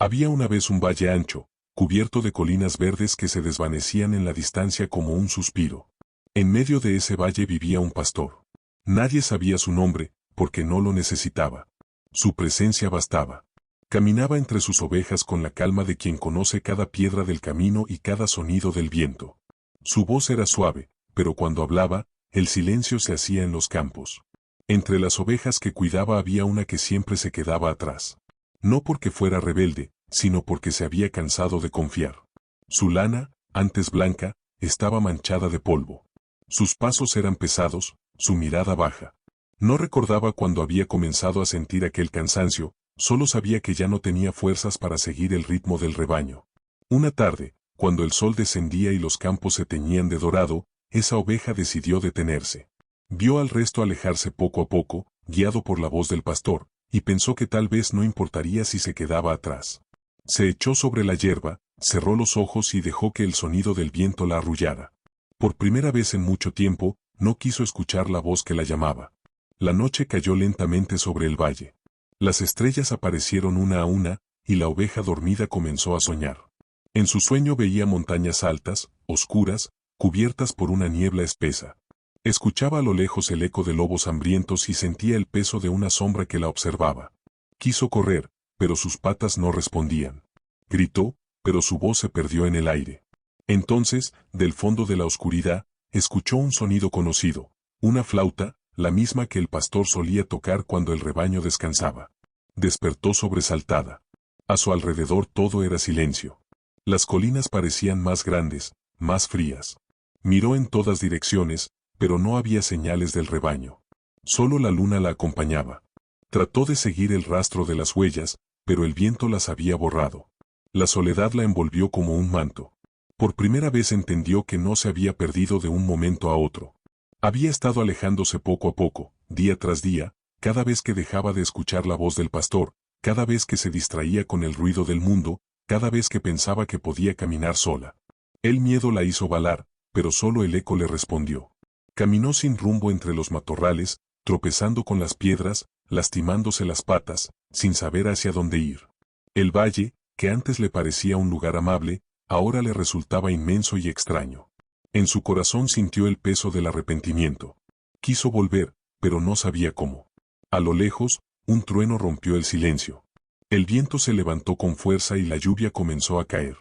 Había una vez un valle ancho, cubierto de colinas verdes que se desvanecían en la distancia como un suspiro. En medio de ese valle vivía un pastor. Nadie sabía su nombre, porque no lo necesitaba. Su presencia bastaba. Caminaba entre sus ovejas con la calma de quien conoce cada piedra del camino y cada sonido del viento. Su voz era suave, pero cuando hablaba, el silencio se hacía en los campos. Entre las ovejas que cuidaba había una que siempre se quedaba atrás. No porque fuera rebelde, sino porque se había cansado de confiar. Su lana, antes blanca, estaba manchada de polvo. Sus pasos eran pesados, su mirada baja. No recordaba cuando había comenzado a sentir aquel cansancio, solo sabía que ya no tenía fuerzas para seguir el ritmo del rebaño. Una tarde, cuando el sol descendía y los campos se teñían de dorado, esa oveja decidió detenerse. Vio al resto alejarse poco a poco, guiado por la voz del pastor, y pensó que tal vez no importaría si se quedaba atrás. Se echó sobre la hierba, cerró los ojos y dejó que el sonido del viento la arrullara. Por primera vez en mucho tiempo, no quiso escuchar la voz que la llamaba. La noche cayó lentamente sobre el valle. Las estrellas aparecieron una a una, y la oveja dormida comenzó a soñar. En su sueño veía montañas altas, oscuras, cubiertas por una niebla espesa. Escuchaba a lo lejos el eco de lobos hambrientos y sentía el peso de una sombra que la observaba. Quiso correr, pero sus patas no respondían. Gritó, pero su voz se perdió en el aire. Entonces, del fondo de la oscuridad, escuchó un sonido conocido, una flauta, la misma que el pastor solía tocar cuando el rebaño descansaba. Despertó sobresaltada. A su alrededor todo era silencio. Las colinas parecían más grandes, más frías. Miró en todas direcciones, pero no había señales del rebaño. Solo la luna la acompañaba. Trató de seguir el rastro de las huellas, pero el viento las había borrado. La soledad la envolvió como un manto. Por primera vez entendió que no se había perdido de un momento a otro. Había estado alejándose poco a poco, día tras día, cada vez que dejaba de escuchar la voz del pastor, cada vez que se distraía con el ruido del mundo, cada vez que pensaba que podía caminar sola. El miedo la hizo vagar, pero solo el eco le respondió. Caminó sin rumbo entre los matorrales, tropezando con las piedras, lastimándose las patas, sin saber hacia dónde ir. El valle, que antes le parecía un lugar amable, ahora le resultaba inmenso y extraño. En su corazón sintió el peso del arrepentimiento. Quiso volver, pero no sabía cómo. A lo lejos, un trueno rompió el silencio. El viento se levantó con fuerza y la lluvia comenzó a caer.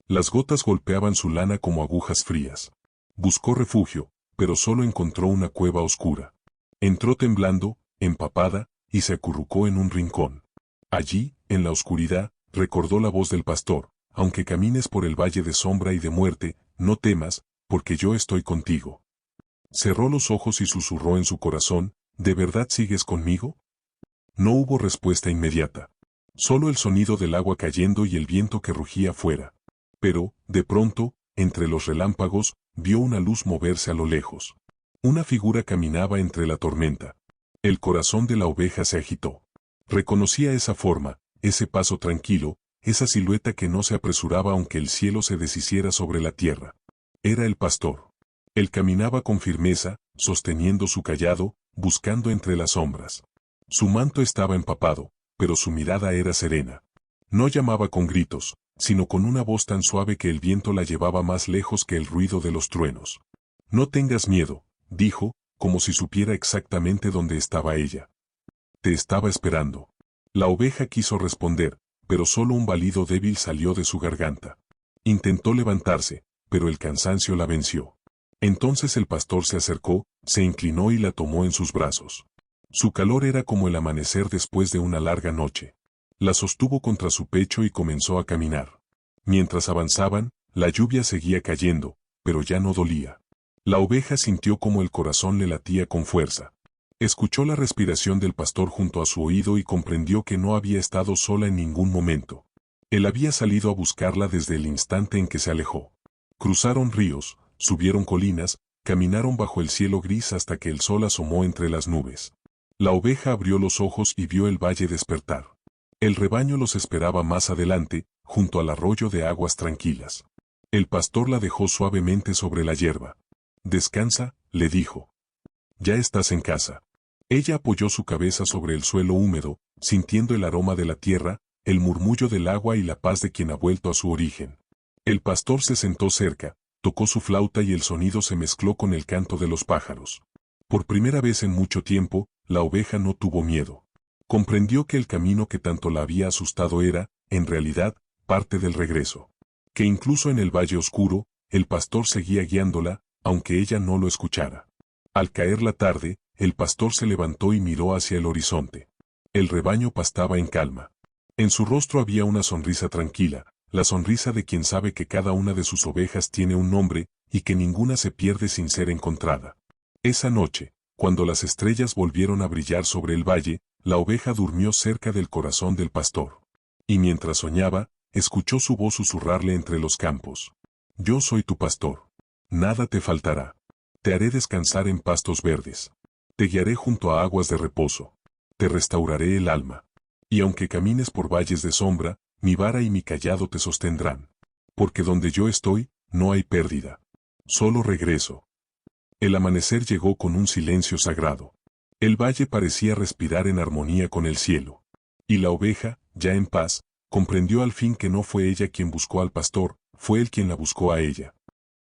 Las gotas golpeaban su lana como agujas frías. Buscó refugio, pero solo encontró una cueva oscura. Entró temblando, empapada, y se acurrucó en un rincón. Allí, en la oscuridad, recordó la voz del pastor: aunque camines por el valle de sombra y de muerte, no temas, porque yo estoy contigo. Cerró los ojos y susurró en su corazón: ¿de verdad sigues conmigo? No hubo respuesta inmediata. Solo el sonido del agua cayendo y el viento que rugía afuera. Pero, de pronto, entre los relámpagos, vio una luz moverse a lo lejos. Una figura caminaba entre la tormenta. El corazón de la oveja se agitó. Reconocía esa forma, ese paso tranquilo, esa silueta que no se apresuraba aunque el cielo se deshiciera sobre la tierra. Era el pastor. Él caminaba con firmeza, sosteniendo su cayado, buscando entre las sombras. Su manto estaba empapado, pero su mirada era serena. No llamaba con gritos, sino con una voz tan suave que el viento la llevaba más lejos que el ruido de los truenos. No tengas miedo, dijo, como si supiera exactamente dónde estaba ella. Te estaba esperando. La oveja quiso responder, pero solo un balido débil salió de su garganta. Intentó levantarse, pero el cansancio la venció. Entonces el pastor se acercó, se inclinó y la tomó en sus brazos. Su calor era como el amanecer después de una larga noche. La sostuvo contra su pecho y comenzó a caminar. Mientras avanzaban, la lluvia seguía cayendo, pero ya no dolía. La oveja sintió como el corazón le latía con fuerza. Escuchó la respiración del pastor junto a su oído y comprendió que no había estado sola en ningún momento. Él había salido a buscarla desde el instante en que se alejó. Cruzaron ríos, subieron colinas, caminaron bajo el cielo gris hasta que el sol asomó entre las nubes. La oveja abrió los ojos y vio el valle despertar. El rebaño los esperaba más adelante, junto al arroyo de aguas tranquilas. El pastor la dejó suavemente sobre la hierba. Descansa, le dijo. Ya estás en casa. Ella apoyó su cabeza sobre el suelo húmedo, sintiendo el aroma de la tierra, el murmullo del agua y la paz de quien ha vuelto a su origen. El pastor se sentó cerca, tocó su flauta y el sonido se mezcló con el canto de los pájaros. Por primera vez en mucho tiempo, la oveja no tuvo miedo. Comprendió que el camino que tanto la había asustado era, en realidad, parte del regreso. Que incluso en el valle oscuro, el pastor seguía guiándola, aunque ella no lo escuchara. Al caer la tarde, el pastor se levantó y miró hacia el horizonte. El rebaño pastaba en calma. En su rostro había una sonrisa tranquila, la sonrisa de quien sabe que cada una de sus ovejas tiene un nombre, y que ninguna se pierde sin ser encontrada. Esa noche, cuando las estrellas volvieron a brillar sobre el valle, la oveja durmió cerca del corazón del pastor. Y mientras soñaba, escuchó su voz susurrarle entre los campos. Yo soy tu pastor. Nada te faltará. Te haré descansar en pastos verdes. Te guiaré junto a aguas de reposo. Te restauraré el alma. Y aunque camines por valles de sombra, mi vara y mi cayado te sostendrán. Porque donde yo estoy, no hay pérdida. Solo regreso. El amanecer llegó con un silencio sagrado. El valle parecía respirar en armonía con el cielo. Y la oveja, ya en paz, comprendió al fin que no fue ella quien buscó al pastor, fue él quien la buscó a ella.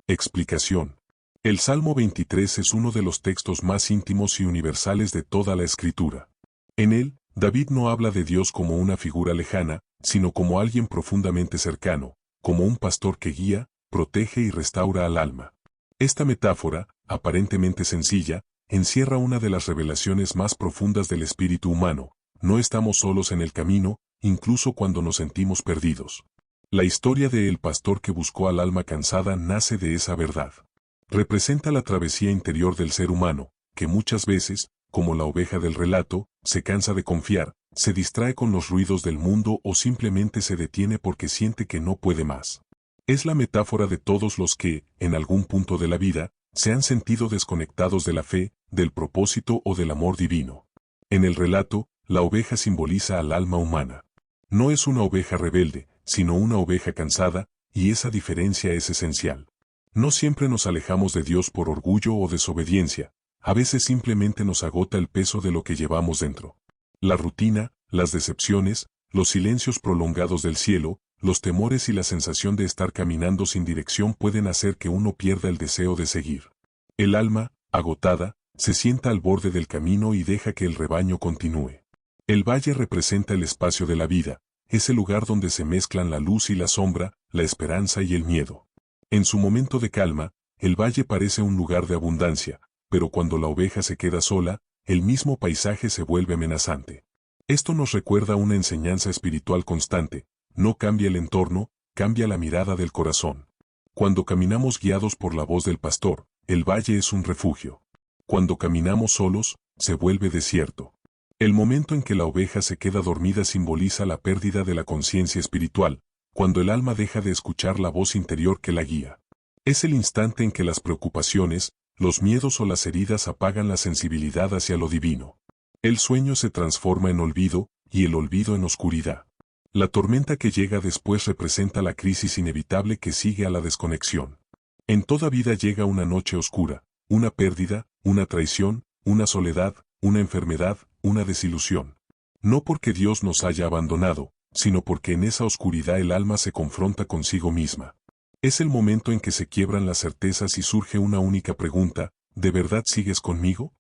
Explicación. El Salmo 23 es uno de los textos más íntimos y universales de toda la Escritura. En él, David no habla de Dios como una figura lejana, sino como alguien profundamente cercano, como un pastor que guía, protege y restaura al alma. Esta metáfora, aparentemente sencilla, encierra una de las revelaciones más profundas del espíritu humano. No estamos solos en el camino, incluso cuando nos sentimos perdidos. La historia de El pastor que buscó al alma cansada nace de esa verdad. Representa la travesía interior del ser humano, que muchas veces, como la oveja del relato, se cansa de confiar, se distrae con los ruidos del mundo o simplemente se detiene porque siente que no puede más. Es la metáfora de todos los que, en algún punto de la vida, se han sentido desconectados de la fe, del propósito o del amor divino. En el relato, la oveja simboliza al alma humana. No es una oveja rebelde, sino una oveja cansada, y esa diferencia es esencial. No siempre nos alejamos de Dios por orgullo o desobediencia, a veces simplemente nos agota el peso de lo que llevamos dentro. La rutina, las decepciones, los silencios prolongados del cielo, los temores y la sensación de estar caminando sin dirección pueden hacer que uno pierda el deseo de seguir. El alma, agotada, se sienta al borde del camino y deja que el rebaño continúe. El valle representa el espacio de la vida, ese lugar donde se mezclan la luz y la sombra, la esperanza y el miedo. En su momento de calma, el valle parece un lugar de abundancia, pero cuando la oveja se queda sola, el mismo paisaje se vuelve amenazante. Esto nos recuerda una enseñanza espiritual constante: no cambia el entorno, cambia la mirada del corazón. Cuando caminamos guiados por la voz del pastor, el valle es un refugio. Cuando caminamos solos, se vuelve desierto. El momento en que la oveja se queda dormida simboliza la pérdida de la conciencia espiritual, cuando el alma deja de escuchar la voz interior que la guía. Es el instante en que las preocupaciones, los miedos o las heridas apagan la sensibilidad hacia lo divino. El sueño se transforma en olvido, y el olvido en oscuridad. La tormenta que llega después representa la crisis inevitable que sigue a la desconexión. En toda vida llega una noche oscura, una pérdida, una traición, una soledad, una enfermedad, una desilusión. No porque Dios nos haya abandonado, sino porque en esa oscuridad el alma se confronta consigo misma. Es el momento en que se quiebran las certezas y surge una única pregunta: ¿de verdad sigues conmigo?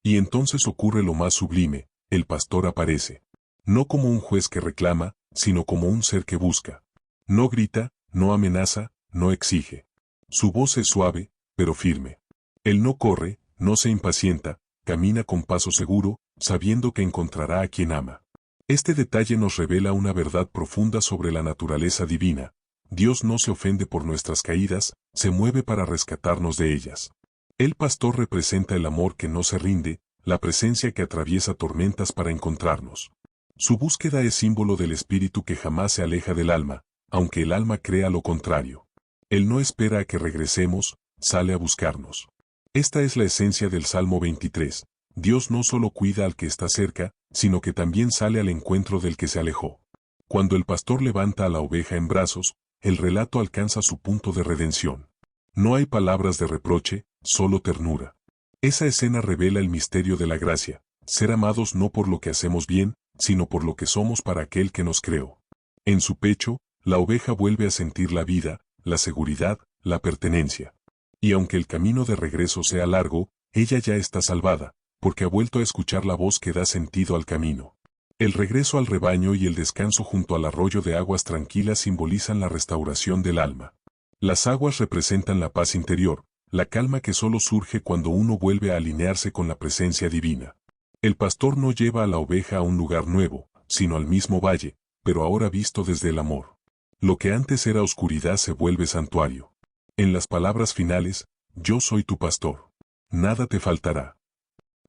Y entonces ocurre lo más sublime: el pastor aparece. No como un juez que reclama, sino como un ser que busca. No grita, no amenaza, no exige. Su voz es suave, pero firme. Él no corre, no se impacienta, camina con paso seguro, sabiendo que encontrará a quien ama. Este detalle nos revela una verdad profunda sobre la naturaleza divina. Dios no se ofende por nuestras caídas, se mueve para rescatarnos de ellas. El pastor representa el amor que no se rinde, la presencia que atraviesa tormentas para encontrarnos. Su búsqueda es símbolo del espíritu que jamás se aleja del alma, aunque el alma crea lo contrario. Él no espera a que regresemos, sale a buscarnos. Esta es la esencia del Salmo 23. Dios no solo cuida al que está cerca, sino que también sale al encuentro del que se alejó. Cuando el pastor levanta a la oveja en brazos, el relato alcanza su punto de redención. No hay palabras de reproche, solo ternura. Esa escena revela el misterio de la gracia: ser amados no por lo que hacemos bien, sino por lo que somos para aquel que nos creó. En su pecho, la oveja vuelve a sentir la vida, la seguridad, la pertenencia. Y aunque el camino de regreso sea largo, ella ya está salvada, porque ha vuelto a escuchar la voz que da sentido al camino. El regreso al rebaño y el descanso junto al arroyo de aguas tranquilas simbolizan la restauración del alma. Las aguas representan la paz interior, la calma que solo surge cuando uno vuelve a alinearse con la presencia divina. El pastor no lleva a la oveja a un lugar nuevo, sino al mismo valle, pero ahora visto desde el amor. Lo que antes era oscuridad se vuelve santuario. En las palabras finales, yo soy tu pastor. Nada te faltará.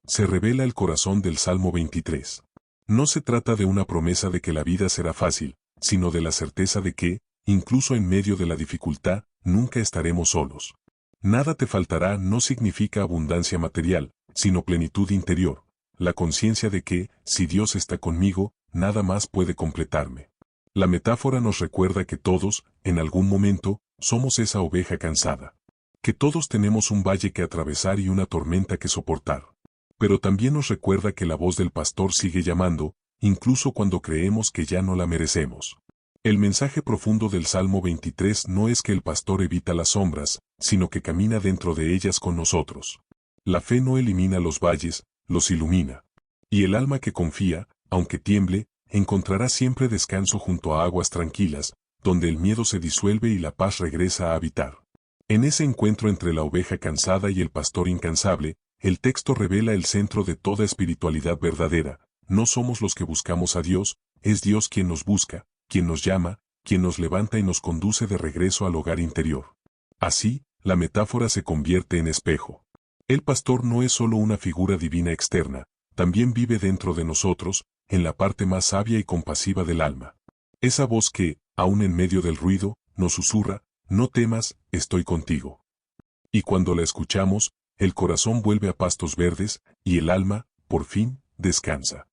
Se revela el corazón del Salmo 23. No se trata de una promesa de que la vida será fácil, sino de la certeza de que, incluso en medio de la dificultad, nunca estaremos solos. Nada te faltará no significa abundancia material, sino plenitud interior, la conciencia de que, si Dios está conmigo, nada más puede completarme. La metáfora nos recuerda que todos, en algún momento, somos esa oveja cansada. Que todos tenemos un valle que atravesar y una tormenta que soportar. Pero también nos recuerda que la voz del pastor sigue llamando, incluso cuando creemos que ya no la merecemos. El mensaje profundo del Salmo 23 no es que el pastor evita las sombras, sino que camina dentro de ellas con nosotros. La fe no elimina los valles, los ilumina. Y el alma que confía, aunque tiemble, encontrará siempre descanso junto a aguas tranquilas, donde el miedo se disuelve y la paz regresa a habitar. En ese encuentro entre la oveja cansada y el pastor incansable, el texto revela el centro de toda espiritualidad verdadera. No somos los que buscamos a Dios, es Dios quien nos busca, quien nos llama, quien nos levanta y nos conduce de regreso al hogar interior. Así, la metáfora se convierte en espejo. El pastor no es solo una figura divina externa, también vive dentro de nosotros, en la parte más sabia y compasiva del alma. Esa voz que, aun en medio del ruido, nos susurra, no temas, estoy contigo. Y cuando la escuchamos, el corazón vuelve a pastos verdes, y el alma, por fin, descansa.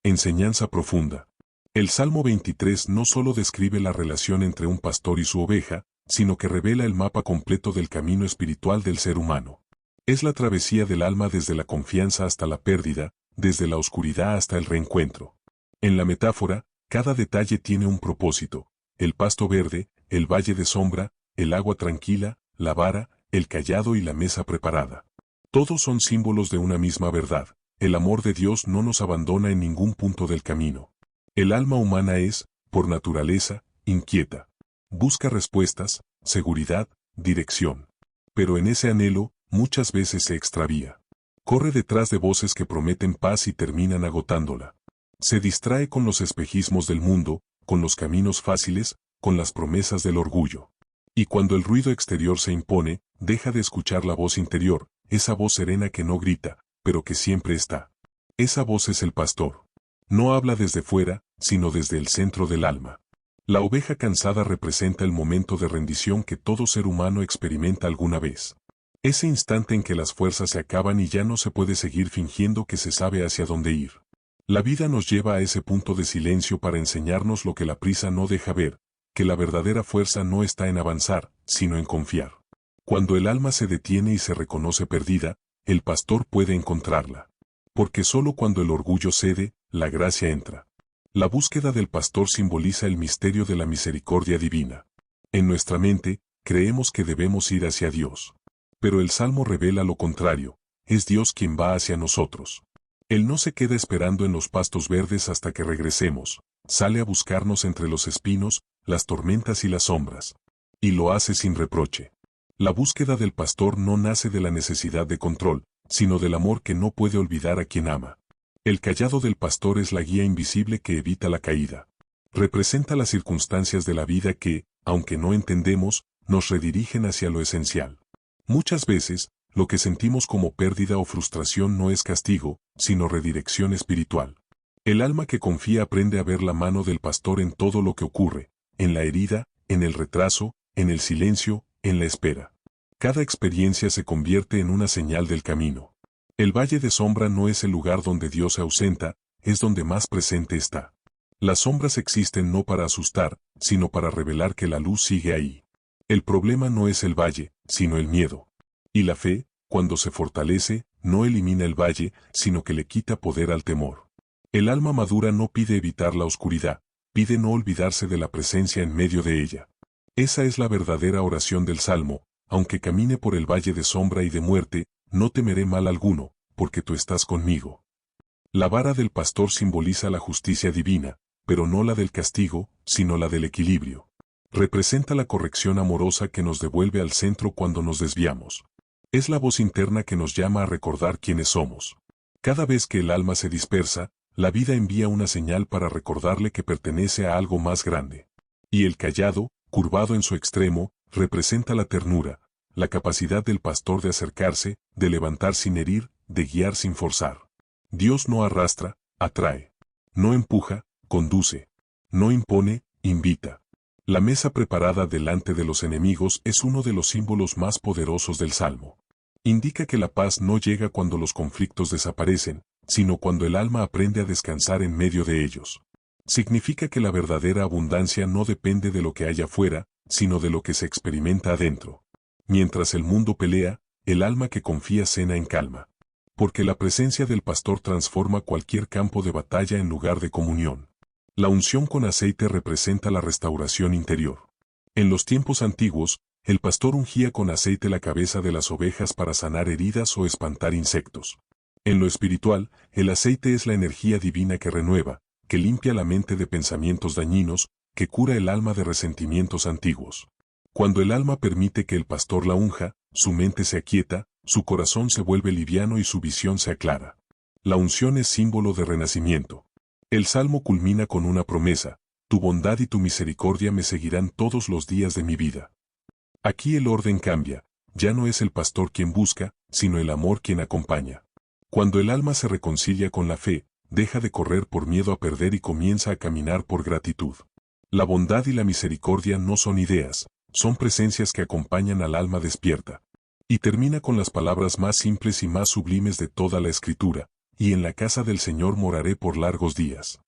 Enseñanza profunda. El Salmo 23 no solo describe la relación entre un pastor y su oveja, sino que revela el mapa completo del camino espiritual del ser humano. Es la travesía del alma desde la confianza hasta la pérdida, desde la oscuridad hasta el reencuentro. En la metáfora, cada detalle tiene un propósito: el pasto verde, el valle de sombra, el agua tranquila, la vara, el cayado y la mesa preparada. Todos son símbolos de una misma verdad: el amor de Dios no nos abandona en ningún punto del camino. El alma humana es, por naturaleza, inquieta. Busca respuestas, seguridad, dirección. Pero en ese anhelo, muchas veces se extravía. Corre detrás de voces que prometen paz y terminan agotándola. Se distrae con los espejismos del mundo, con los caminos fáciles, con las promesas del orgullo. Y cuando el ruido exterior se impone, deja de escuchar la voz interior, esa voz serena que no grita, pero que siempre está. Esa voz es el pastor. No habla desde fuera, sino desde el centro del alma. La oveja cansada representa el momento de rendición que todo ser humano experimenta alguna vez. Ese instante en que las fuerzas se acaban y ya no se puede seguir fingiendo que se sabe hacia dónde ir. La vida nos lleva a ese punto de silencio para enseñarnos lo que la prisa no deja ver, que la verdadera fuerza no está en avanzar, sino en confiar. Cuando el alma se detiene y se reconoce perdida, el pastor puede encontrarla. Porque solo cuando el orgullo cede, la gracia entra. La búsqueda del pastor simboliza el misterio de la misericordia divina. En nuestra mente, creemos que debemos ir hacia Dios. Pero el Salmo revela lo contrario: es Dios quien va hacia nosotros. Él no se queda esperando en los pastos verdes hasta que regresemos, sale a buscarnos entre los espinos, las tormentas y las sombras. Y lo hace sin reproche. La búsqueda del pastor no nace de la necesidad de control, sino del amor que no puede olvidar a quien ama. El cayado del pastor es la guía invisible que evita la caída. Representa las circunstancias de la vida que, aunque no entendemos, nos redirigen hacia lo esencial. Muchas veces, lo que sentimos como pérdida o frustración no es castigo, sino redirección espiritual. El alma que confía aprende a ver la mano del pastor en todo lo que ocurre, en la herida, en el retraso, en el silencio, en la espera. Cada experiencia se convierte en una señal del camino. El valle de sombra no es el lugar donde Dios se ausenta, es donde más presente está. Las sombras existen no para asustar, sino para revelar que la luz sigue ahí. El problema no es el valle, sino el miedo. Y la fe, cuando se fortalece, no elimina el valle, sino que le quita poder al temor. El alma madura no pide evitar la oscuridad, pide no olvidarse de la presencia en medio de ella. Esa es la verdadera oración del Salmo: aunque camine por el valle de sombra y de muerte, no temeré mal alguno, porque tú estás conmigo. La vara del pastor simboliza la justicia divina, pero no la del castigo, sino la del equilibrio. Representa la corrección amorosa que nos devuelve al centro cuando nos desviamos. Es la voz interna que nos llama a recordar quiénes somos. Cada vez que el alma se dispersa, la vida envía una señal para recordarle que pertenece a algo más grande. Y el cayado, curvado en su extremo, representa la ternura, la capacidad del pastor de acercarse, de levantar sin herir, de guiar sin forzar. Dios no arrastra, atrae. No empuja, conduce. No impone, invita. La mesa preparada delante de los enemigos es uno de los símbolos más poderosos del Salmo. Indica que la paz no llega cuando los conflictos desaparecen, sino cuando el alma aprende a descansar en medio de ellos. Significa que la verdadera abundancia no depende de lo que hay afuera, sino de lo que se experimenta adentro. Mientras el mundo pelea, el alma que confía cena en calma. Porque la presencia del pastor transforma cualquier campo de batalla en lugar de comunión. La unción con aceite representa la restauración interior. En los tiempos antiguos, el pastor ungía con aceite la cabeza de las ovejas para sanar heridas o espantar insectos. En lo espiritual, el aceite es la energía divina que renueva, que limpia la mente de pensamientos dañinos, que cura el alma de resentimientos antiguos. Cuando el alma permite que el pastor la unja, su mente se aquieta, su corazón se vuelve liviano y su visión se aclara. La unción es símbolo de renacimiento. El Salmo culmina con una promesa: tu bondad y tu misericordia me seguirán todos los días de mi vida. Aquí el orden cambia, ya no es el pastor quien busca, sino el amor quien acompaña. Cuando el alma se reconcilia con la fe, deja de correr por miedo a perder y comienza a caminar por gratitud. La bondad y la misericordia no son ideas, son presencias que acompañan al alma despierta. Y termina con las palabras más simples y más sublimes de toda la Escritura: y en la casa del Señor moraré por largos días.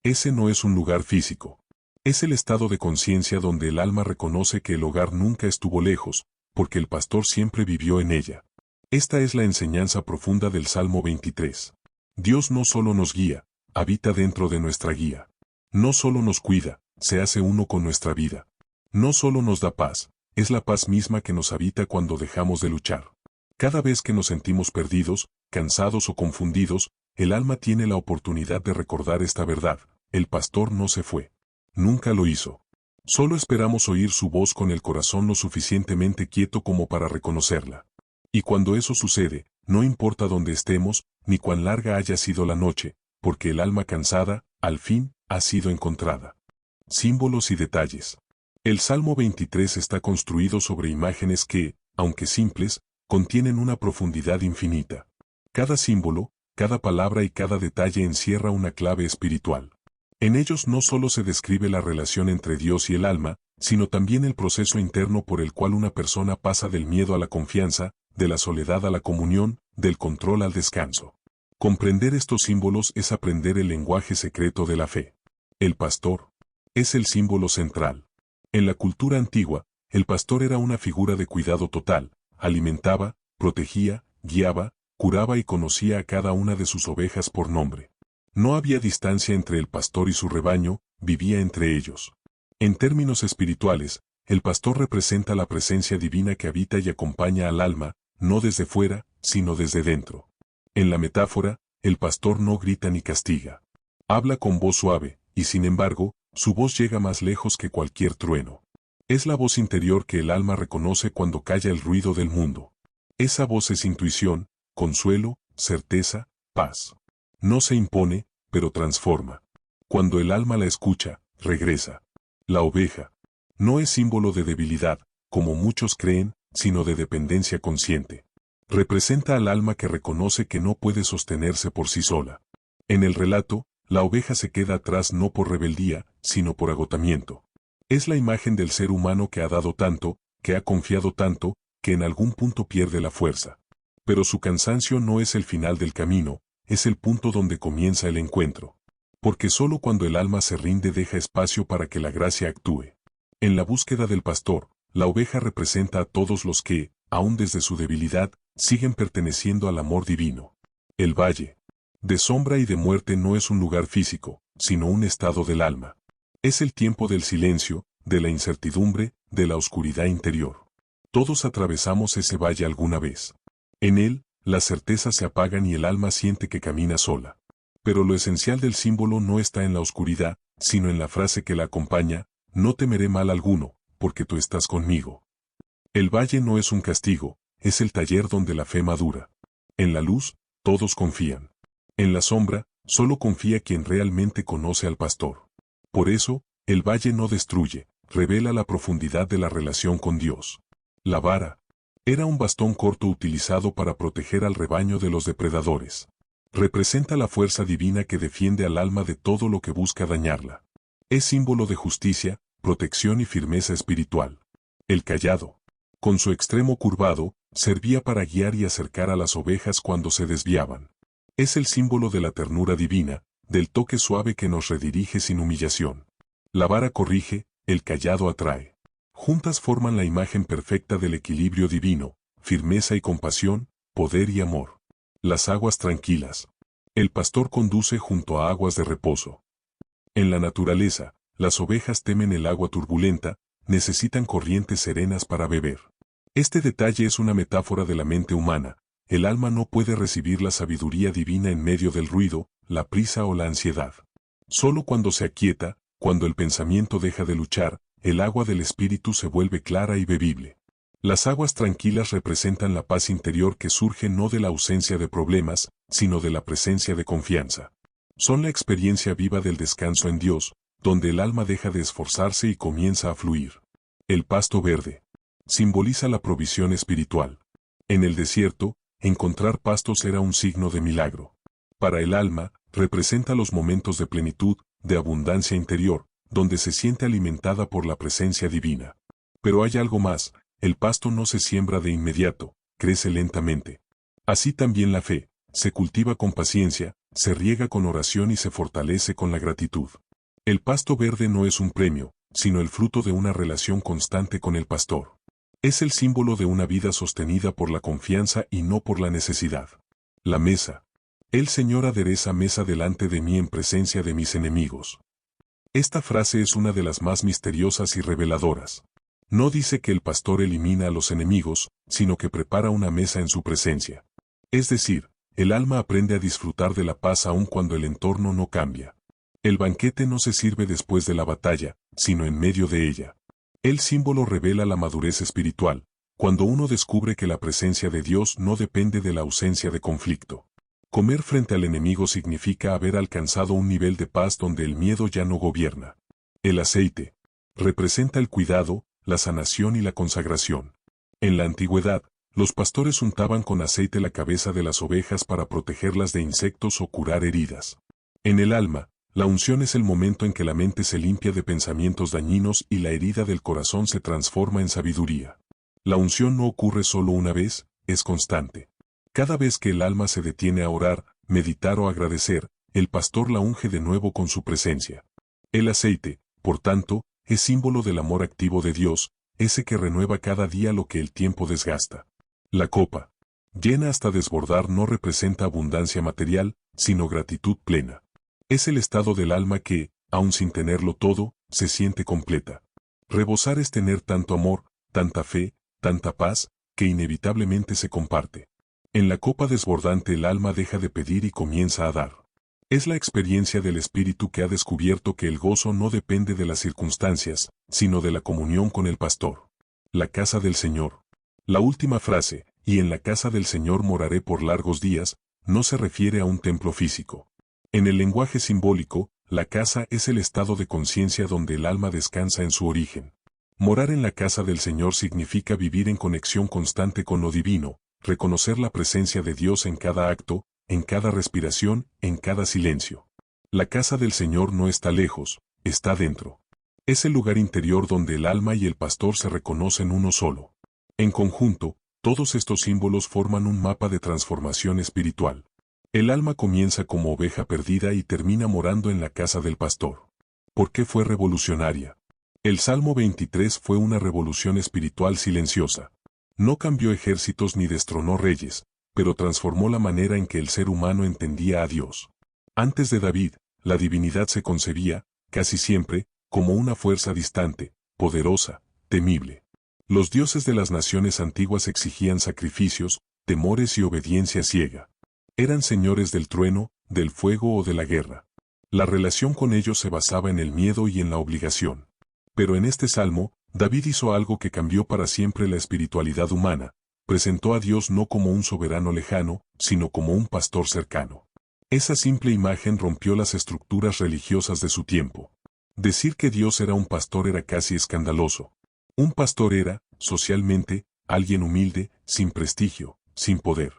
Ese no es un lugar físico. Es el estado de conciencia donde el alma reconoce que el hogar nunca estuvo lejos, porque el pastor siempre vivió en ella. Esta es la enseñanza profunda del Salmo 23. Dios no solo nos guía, habita dentro de nuestra guía. No solo nos cuida, se hace uno con nuestra vida. No solo nos da paz, es la paz misma que nos habita cuando dejamos de luchar. Cada vez que nos sentimos perdidos, cansados o confundidos, el alma tiene la oportunidad de recordar esta verdad: el pastor no se fue. Nunca lo hizo. Solo esperamos oír su voz con el corazón lo suficientemente quieto como para reconocerla. Y cuando eso sucede, no importa dónde estemos, ni cuán larga haya sido la noche, porque el alma cansada, al fin, ha sido encontrada. Símbolos y detalles. El Salmo 23 está construido sobre imágenes que, aunque simples, contienen una profundidad infinita. Cada símbolo, cada palabra y cada detalle encierra una clave espiritual. En ellos no solo se describe la relación entre Dios y el alma, sino también el proceso interno por el cual una persona pasa del miedo a la confianza, de la soledad a la comunión, del control al descanso. Comprender estos símbolos es aprender el lenguaje secreto de la fe. El pastor es el símbolo central. En la cultura antigua, el pastor era una figura de cuidado total: alimentaba, protegía, guiaba, curaba y conocía a cada una de sus ovejas por nombre. No había distancia entre el pastor y su rebaño, vivía entre ellos. En términos espirituales, el pastor representa la presencia divina que habita y acompaña al alma, no desde fuera, sino desde dentro. En la metáfora, el pastor no grita ni castiga. Habla con voz suave, y sin embargo, su voz llega más lejos que cualquier trueno. Es la voz interior que el alma reconoce cuando calla el ruido del mundo. Esa voz es intuición, consuelo, certeza, paz. No se impone, pero transforma. Cuando el alma la escucha, regresa. La oveja no es símbolo de debilidad, como muchos creen, sino de dependencia consciente. Representa al alma que reconoce que no puede sostenerse por sí sola. En el relato, la oveja se queda atrás no por rebeldía, sino por agotamiento. Es la imagen del ser humano que ha dado tanto, que ha confiado tanto, que en algún punto pierde la fuerza. Pero su cansancio no es el final del camino, es el punto donde comienza el encuentro. Porque solo cuando el alma se rinde deja espacio para que la gracia actúe. En la búsqueda del pastor, la oveja representa a todos los que, aun desde su debilidad, siguen perteneciendo al amor divino. El valle de sombra y de muerte no es un lugar físico, sino un estado del alma. Es el tiempo del silencio, de la incertidumbre, de la oscuridad interior. Todos atravesamos ese valle alguna vez. En él, las certezas se apagan y el alma siente que camina sola. Pero lo esencial del símbolo no está en la oscuridad, sino en la frase que la acompaña: no temeré mal alguno, porque tú estás conmigo. El valle no es un castigo, es el taller donde la fe madura. En la luz, todos confían. En la sombra, solo confía quien realmente conoce al pastor. Por eso, el valle no destruye, revela la profundidad de la relación con Dios. La vara era un bastón corto utilizado para proteger al rebaño de los depredadores. Representa la fuerza divina que defiende al alma de todo lo que busca dañarla. Es símbolo de justicia, protección y firmeza espiritual. El cayado, con su extremo curvado, servía para guiar y acercar a las ovejas cuando se desviaban. Es el símbolo de la ternura divina, del toque suave que nos redirige sin humillación. La vara corrige, el cayado atrae. Juntas forman la imagen perfecta del equilibrio divino, firmeza y compasión, poder y amor. Las aguas tranquilas. El pastor conduce junto a aguas de reposo. En la naturaleza, las ovejas temen el agua turbulenta, necesitan corrientes serenas para beber. Este detalle es una metáfora de la mente humana. El alma no puede recibir la sabiduría divina en medio del ruido, la prisa o la ansiedad. Solo cuando se aquieta, cuando el pensamiento deja de luchar, el agua del espíritu se vuelve clara y bebible. Las aguas tranquilas representan la paz interior que surge no de la ausencia de problemas, sino de la presencia de confianza. Son la experiencia viva del descanso en Dios, donde el alma deja de esforzarse y comienza a fluir. El pasto verde simboliza la provisión espiritual. En el desierto, encontrar pastos era un signo de milagro. Para el alma, representa los momentos de plenitud, de abundancia interior, donde se siente alimentada por la presencia divina. Pero hay algo más: el pasto no se siembra de inmediato, crece lentamente. Así también la fe, se cultiva con paciencia, se riega con oración y se fortalece con la gratitud. El pasto verde no es un premio, sino el fruto de una relación constante con el pastor. Es el símbolo de una vida sostenida por la confianza y no por la necesidad. La mesa. El Señor adereza mesa delante de mí en presencia de mis enemigos. Esta frase es una de las más misteriosas y reveladoras. No dice que el pastor elimina a los enemigos, sino que prepara una mesa en su presencia. Es decir, el alma aprende a disfrutar de la paz aun cuando el entorno no cambia. El banquete no se sirve después de la batalla, sino en medio de ella. El símbolo revela la madurez espiritual, cuando uno descubre que la presencia de Dios no depende de la ausencia de conflicto. Comer frente al enemigo significa haber alcanzado un nivel de paz donde el miedo ya no gobierna. El aceite representa el cuidado, la sanación y la consagración. En la antigüedad, los pastores untaban con aceite la cabeza de las ovejas para protegerlas de insectos o curar heridas. En el alma, la unción es el momento en que la mente se limpia de pensamientos dañinos y la herida del corazón se transforma en sabiduría. La unción no ocurre solo una vez, es constante. Cada vez que el alma se detiene a orar, meditar o agradecer, el pastor la unge de nuevo con su presencia. El aceite, por tanto, es símbolo del amor activo de Dios, ese que renueva cada día lo que el tiempo desgasta. La copa, llena hasta desbordar, no representa abundancia material, sino gratitud plena. Es el estado del alma que, aun sin tenerlo todo, se siente completa. Rebosar es tener tanto amor, tanta fe, tanta paz, que inevitablemente se comparte. En la copa desbordante el alma deja de pedir y comienza a dar. Es la experiencia del espíritu que ha descubierto que el gozo no depende de las circunstancias, sino de la comunión con el pastor. La casa del Señor. La última frase, y en la casa del Señor moraré por largos días, no se refiere a un templo físico. En el lenguaje simbólico, la casa es el estado de conciencia donde el alma descansa en su origen. Morar en la casa del Señor significa vivir en conexión constante con lo divino, reconocer la presencia de Dios en cada acto, en cada respiración, en cada silencio. La casa del Señor no está lejos, está dentro. Es el lugar interior donde el alma y el pastor se reconocen uno solo. En conjunto, todos estos símbolos forman un mapa de transformación espiritual. El alma comienza como oveja perdida y termina morando en la casa del pastor. ¿Por qué fue revolucionaria? El Salmo 23 fue una revolución espiritual silenciosa. No cambió ejércitos ni destronó reyes, pero transformó la manera en que el ser humano entendía a Dios. Antes de David, la divinidad se concebía, casi siempre, como una fuerza distante, poderosa, temible. Los dioses de las naciones antiguas exigían sacrificios, temores y obediencia ciega. Eran señores del trueno, del fuego o de la guerra. La relación con ellos se basaba en el miedo y en la obligación. Pero en este salmo, David hizo algo que cambió para siempre la espiritualidad humana. Presentó a Dios no como un soberano lejano, sino como un pastor cercano. Esa simple imagen rompió las estructuras religiosas de su tiempo. Decir que Dios era un pastor era casi escandaloso. Un pastor era, socialmente, alguien humilde, sin prestigio, sin poder.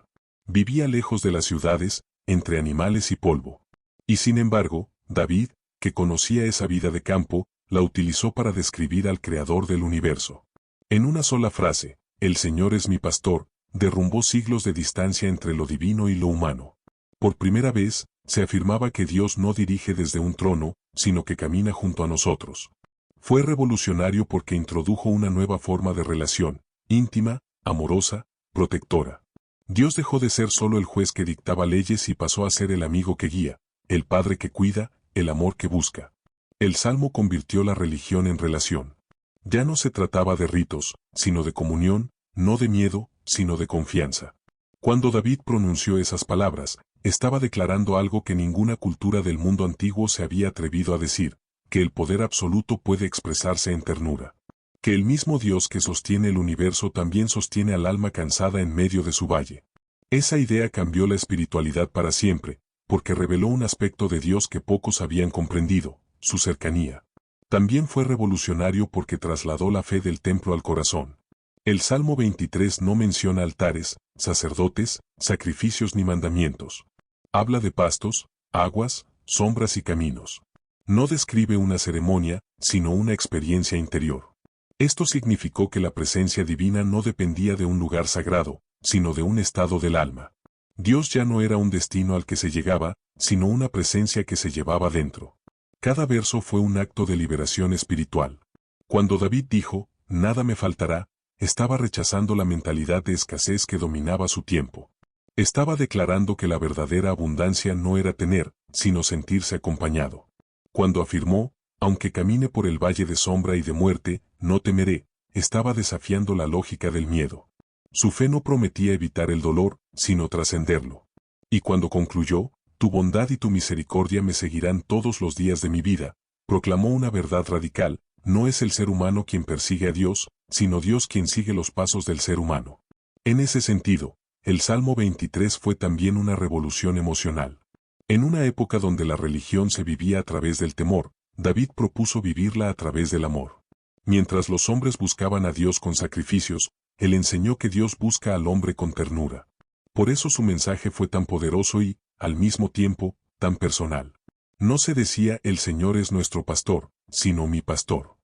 Vivía lejos de las ciudades, entre animales y polvo. Y sin embargo, David, que conocía esa vida de campo, la utilizó para describir al Creador del universo. En una sola frase, "El Señor es mi pastor", derrumbó siglos de distancia entre lo divino y lo humano. Por primera vez, se afirmaba que Dios no dirige desde un trono, sino que camina junto a nosotros. Fue revolucionario porque introdujo una nueva forma de relación, íntima, amorosa, protectora. Dios dejó de ser solo el juez que dictaba leyes y pasó a ser el amigo que guía, el padre que cuida, el amor que busca. El Salmo convirtió la religión en relación. Ya no se trataba de ritos, sino de comunión, no de miedo, sino de confianza. Cuando David pronunció esas palabras, estaba declarando algo que ninguna cultura del mundo antiguo se había atrevido a decir, que el poder absoluto puede expresarse en ternura. Que el mismo Dios que sostiene el universo también sostiene al alma cansada en medio de su valle. Esa idea cambió la espiritualidad para siempre, porque reveló un aspecto de Dios que pocos habían comprendido, su cercanía. También fue revolucionario porque trasladó la fe del templo al corazón. El Salmo 23 no menciona altares, sacerdotes, sacrificios ni mandamientos. Habla de pastos, aguas, sombras y caminos. No describe una ceremonia, sino una experiencia interior. Esto significó que la presencia divina no dependía de un lugar sagrado, sino de un estado del alma. Dios ya no era un destino al que se llegaba, sino una presencia que se llevaba dentro. Cada verso fue un acto de liberación espiritual. Cuando David dijo, "Nada me faltará", estaba rechazando la mentalidad de escasez que dominaba su tiempo. Estaba declarando que la verdadera abundancia no era tener, sino sentirse acompañado. Cuando afirmó, "Aunque camine por el valle de sombra y de muerte, no temeré", estaba desafiando la lógica del miedo. Su fe no prometía evitar el dolor, sino trascenderlo. Y cuando concluyó, "Tu bondad y tu misericordia me seguirán todos los días de mi vida", proclamó una verdad radical: no es el ser humano quien persigue a Dios, sino Dios quien sigue los pasos del ser humano. En ese sentido, el Salmo 23 fue también una revolución emocional. En una época donde la religión se vivía a través del temor, David propuso vivirla a través del amor. Mientras los hombres buscaban a Dios con sacrificios, él enseñó que Dios busca al hombre con ternura. Por eso su mensaje fue tan poderoso y, al mismo tiempo, tan personal. No se decía "El Señor es nuestro pastor", sino "mi pastor".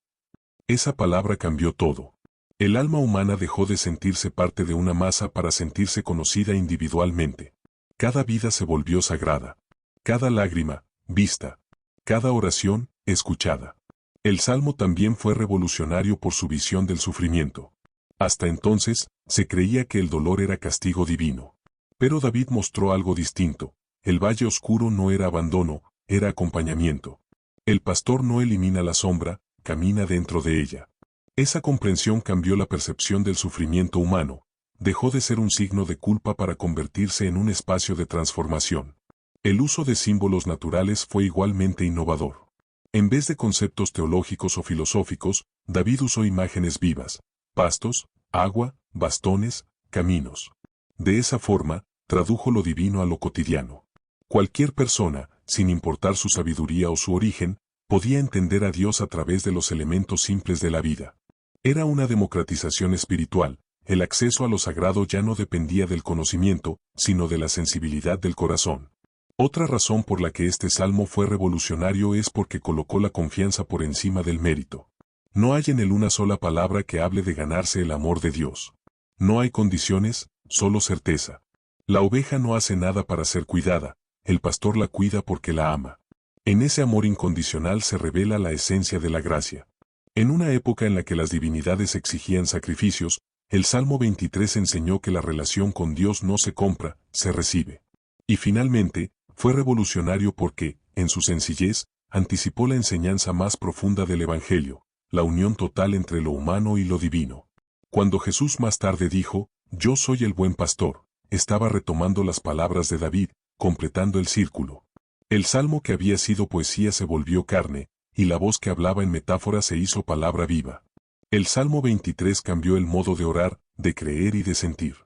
Esa palabra cambió todo. El alma humana dejó de sentirse parte de una masa para sentirse conocida individualmente. Cada vida se volvió sagrada. Cada lágrima, vista. Cada oración, escuchada. El Salmo también fue revolucionario por su visión del sufrimiento. Hasta entonces, se creía que el dolor era castigo divino. Pero David mostró algo distinto. El valle oscuro no era abandono, era acompañamiento. El pastor no elimina la sombra, camina dentro de ella. Esa comprensión cambió la percepción del sufrimiento humano. Dejó de ser un signo de culpa para convertirse en un espacio de transformación. El uso de símbolos naturales fue igualmente innovador. En vez de conceptos teológicos o filosóficos, David usó imágenes vivas: pastos, agua, bastones, caminos. De esa forma, tradujo lo divino a lo cotidiano. Cualquier persona, sin importar su sabiduría o su origen, podía entender a Dios a través de los elementos simples de la vida. Era una democratización espiritual. El acceso a lo sagrado ya no dependía del conocimiento, sino de la sensibilidad del corazón. Otra razón por la que este salmo fue revolucionario es porque colocó la confianza por encima del mérito. No hay en él una sola palabra que hable de ganarse el amor de Dios. No hay condiciones, solo certeza. La oveja no hace nada para ser cuidada, el pastor la cuida porque la ama. En ese amor incondicional se revela la esencia de la gracia. En una época en la que las divinidades exigían sacrificios, El Salmo 23 enseñó que la relación con Dios no se compra, se recibe. Y finalmente, fue revolucionario porque, en su sencillez, anticipó la enseñanza más profunda del Evangelio, la unión total entre lo humano y lo divino. Cuando Jesús más tarde dijo, «Yo soy el buen pastor», estaba retomando las palabras de David, completando el círculo. El salmo que había sido poesía se volvió carne, y la voz que hablaba en metáfora se hizo palabra viva. El Salmo 23 cambió el modo de orar, de creer y de sentir.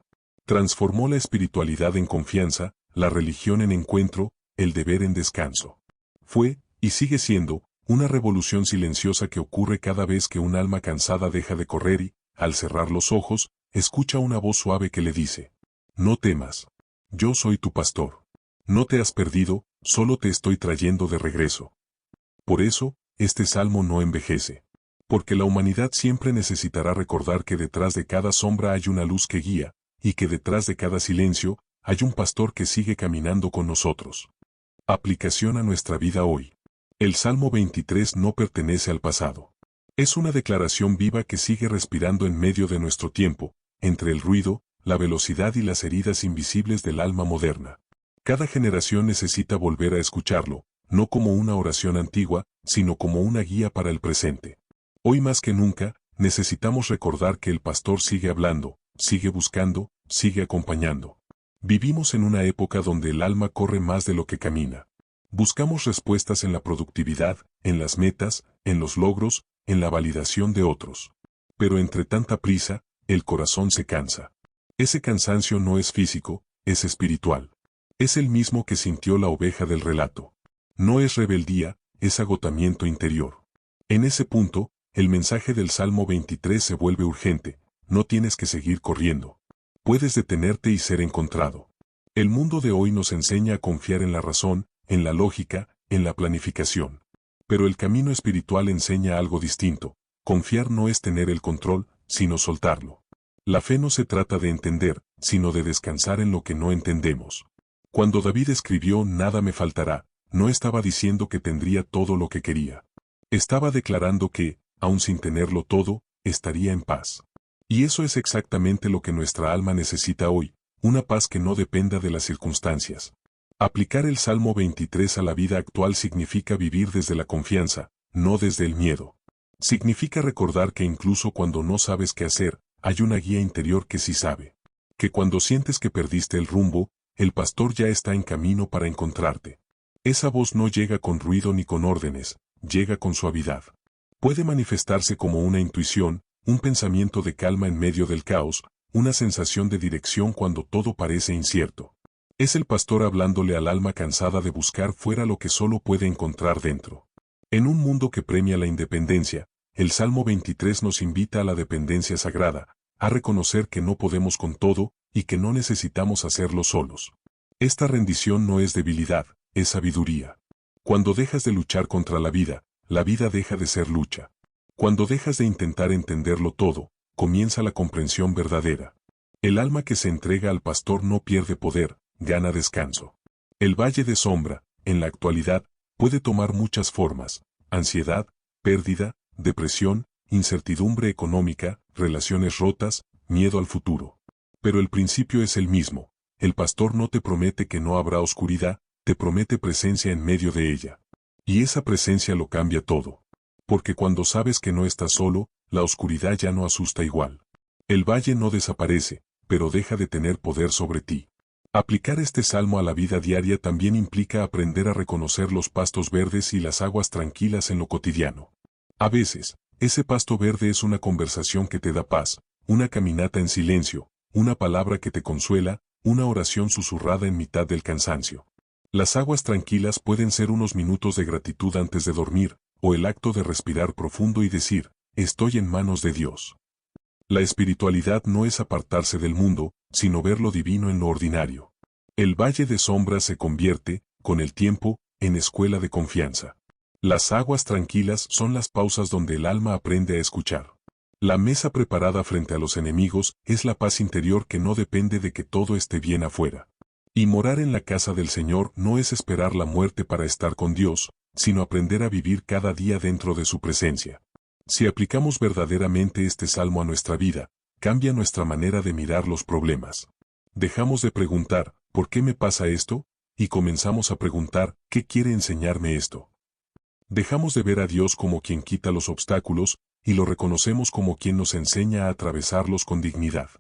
Transformó la espiritualidad en confianza, la religión en encuentro, el deber en descanso. Fue, y sigue siendo, una revolución silenciosa que ocurre cada vez que un alma cansada deja de correr y, al cerrar los ojos, escucha una voz suave que le dice: «No temas. Yo soy tu pastor. No te has perdido, solo te estoy trayendo de regreso». Por eso, este salmo no envejece. Porque la humanidad siempre necesitará recordar que detrás de cada sombra hay una luz que guía, y que detrás de cada silencio, hay un pastor que sigue caminando con nosotros. Aplicación a nuestra vida hoy. El Salmo 23 no pertenece al pasado. Es una declaración viva que sigue respirando en medio de nuestro tiempo, entre el ruido, la velocidad y las heridas invisibles del alma moderna. Cada generación necesita volver a escucharlo, no como una oración antigua, sino como una guía para el presente. Hoy más que nunca, necesitamos recordar que el pastor sigue hablando, sigue buscando, sigue acompañando. Vivimos en una época donde el alma corre más de lo que camina. Buscamos respuestas en la productividad, en las metas, en los logros, en la validación de otros. Pero entre tanta prisa, el corazón se cansa. Ese cansancio no es físico, es espiritual. Es el mismo que sintió la oveja del relato. No es rebeldía, es agotamiento interior. En ese punto, el mensaje del Salmo 23 se vuelve urgente: no tienes que seguir corriendo. Puedes detenerte y ser encontrado. El mundo de hoy nos enseña a confiar en la razón, en la lógica, en la planificación. Pero el camino espiritual enseña algo distinto. Confiar no es tener el control, sino soltarlo. La fe no se trata de entender, sino de descansar en lo que no entendemos. Cuando David escribió «Nada me faltará», no estaba diciendo que tendría todo lo que quería. Estaba declarando que, aun sin tenerlo todo, estaría en paz. Y eso es exactamente lo que nuestra alma necesita hoy, una paz que no dependa de las circunstancias. Aplicar el Salmo 23 a la vida actual significa vivir desde la confianza, no desde el miedo. Significa recordar que incluso cuando no sabes qué hacer, hay una guía interior que sí sabe. Que cuando sientes que perdiste el rumbo, el pastor ya está en camino para encontrarte. Esa voz no llega con ruido ni con órdenes, llega con suavidad. Puede manifestarse como una intuición, un pensamiento de calma en medio del caos, una sensación de dirección cuando todo parece incierto. Es el pastor hablándole al alma cansada de buscar fuera lo que solo puede encontrar dentro. En un mundo que premia la independencia, el Salmo 23 nos invita a la dependencia sagrada, a reconocer que no podemos con todo y que no necesitamos hacerlo solos. Esta rendición no es debilidad, es sabiduría. Cuando dejas de luchar contra la vida deja de ser lucha. Cuando dejas de intentar entenderlo todo, comienza la comprensión verdadera. El alma que se entrega al pastor no pierde poder, gana descanso. El valle de sombra, en la actualidad, puede tomar muchas formas: ansiedad, pérdida, depresión, incertidumbre económica, relaciones rotas, miedo al futuro. Pero el principio es el mismo. El pastor no te promete que no habrá oscuridad, te promete presencia en medio de ella. Y esa presencia lo cambia todo. Porque cuando sabes que no estás solo, la oscuridad ya no asusta igual. El valle no desaparece, pero deja de tener poder sobre ti. Aplicar este salmo a la vida diaria también implica aprender a reconocer los pastos verdes y las aguas tranquilas en lo cotidiano. A veces, ese pasto verde es una conversación que te da paz, una caminata en silencio, una palabra que te consuela, una oración susurrada en mitad del cansancio. Las aguas tranquilas pueden ser unos minutos de gratitud antes de dormir, o el acto de respirar profundo y decir: estoy en manos de Dios. La espiritualidad no es apartarse del mundo, sino ver lo divino en lo ordinario. El valle de sombras se convierte, con el tiempo, en escuela de confianza. Las aguas tranquilas son las pausas donde el alma aprende a escuchar. La mesa preparada frente a los enemigos es la paz interior que no depende de que todo esté bien afuera. Y morar en la casa del Señor no es esperar la muerte para estar con Dios, sino aprender a vivir cada día dentro de su presencia. Si aplicamos verdaderamente este salmo a nuestra vida, cambia nuestra manera de mirar los problemas. Dejamos de preguntar, ¿por qué me pasa esto? Y comenzamos a preguntar, ¿qué quiere enseñarme esto? Dejamos de ver a Dios como quien quita los obstáculos, y lo reconocemos como quien nos enseña a atravesarlos con dignidad.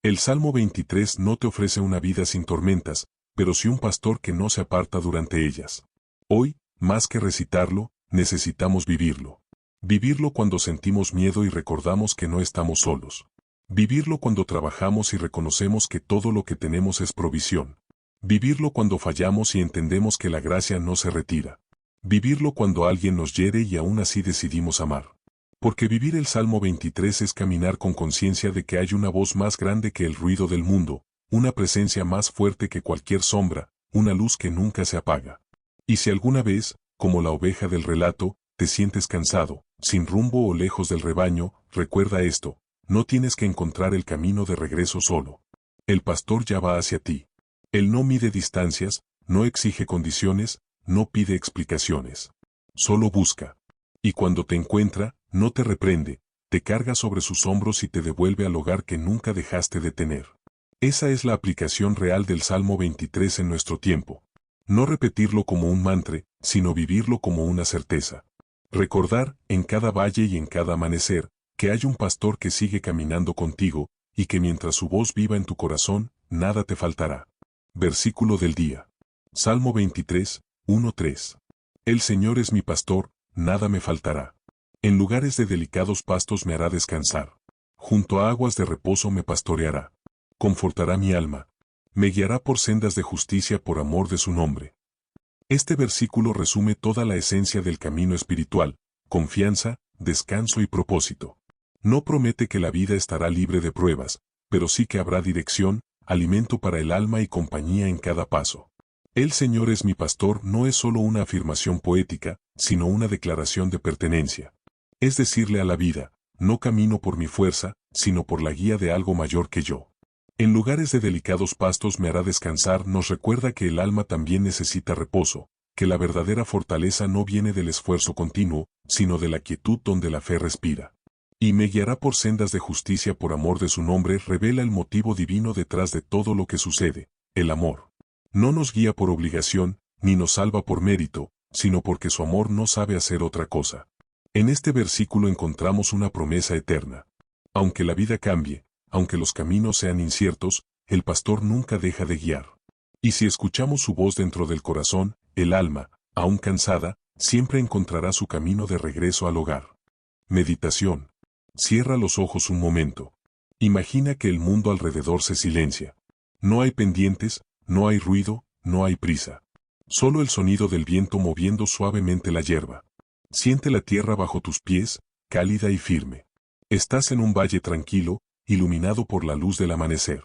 El Salmo 23 no te ofrece una vida sin tormentas, pero sí un pastor que no se aparta durante ellas. Hoy, más que recitarlo, necesitamos vivirlo. Vivirlo cuando sentimos miedo y recordamos que no estamos solos. Vivirlo cuando trabajamos y reconocemos que todo lo que tenemos es provisión. Vivirlo cuando fallamos y entendemos que la gracia no se retira. Vivirlo cuando alguien nos hiere y aún así decidimos amar. Porque vivir el Salmo 23 es caminar con conciencia de que hay una voz más grande que el ruido del mundo, una presencia más fuerte que cualquier sombra, una luz que nunca se apaga. Y si alguna vez, como la oveja del relato, te sientes cansado, sin rumbo o lejos del rebaño, recuerda esto, no tienes que encontrar el camino de regreso solo. El pastor ya va hacia ti. Él no mide distancias, no exige condiciones, no pide explicaciones. Solo busca. Y cuando te encuentra, no te reprende, te carga sobre sus hombros y te devuelve al hogar que nunca dejaste de tener. Esa es la aplicación real del Salmo 23 en nuestro tiempo. No repetirlo como un mantra, sino vivirlo como una certeza. Recordar, en cada valle y en cada amanecer, que hay un pastor que sigue caminando contigo, y que mientras su voz viva en tu corazón, nada te faltará. Versículo del día. Salmo 23, 1-3. El Señor es mi pastor, nada me faltará. En lugares de delicados pastos me hará descansar. Junto a aguas de reposo me pastoreará. Confortará mi alma. Me guiará por sendas de justicia por amor de su nombre. Este versículo resume toda la esencia del camino espiritual: confianza, descanso y propósito. No promete que la vida estará libre de pruebas, pero sí que habrá dirección, alimento para el alma y compañía en cada paso. El Señor es mi pastor no es solo una afirmación poética, sino una declaración de pertenencia. Es decirle a la vida, no camino por mi fuerza, sino por la guía de algo mayor que yo. En lugares de delicados pastos me hará descansar nos recuerda que el alma también necesita reposo, que la verdadera fortaleza no viene del esfuerzo continuo, sino de la quietud donde la fe respira. Y me guiará por sendas de justicia por amor de su nombre revela el motivo divino detrás de todo lo que sucede, el amor. No nos guía por obligación, ni nos salva por mérito, sino porque su amor no sabe hacer otra cosa. En este versículo encontramos una promesa eterna. Aunque la vida cambie, aunque los caminos sean inciertos, el pastor nunca deja de guiar. Y si escuchamos su voz dentro del corazón, el alma, aún cansada, siempre encontrará su camino de regreso al hogar. Meditación. Cierra los ojos un momento. Imagina que el mundo alrededor se silencia. No hay pendientes, no hay ruido, no hay prisa. Solo el sonido del viento moviendo suavemente la hierba. Siente la tierra bajo tus pies, cálida y firme. Estás en un valle tranquilo, iluminado por la luz del amanecer.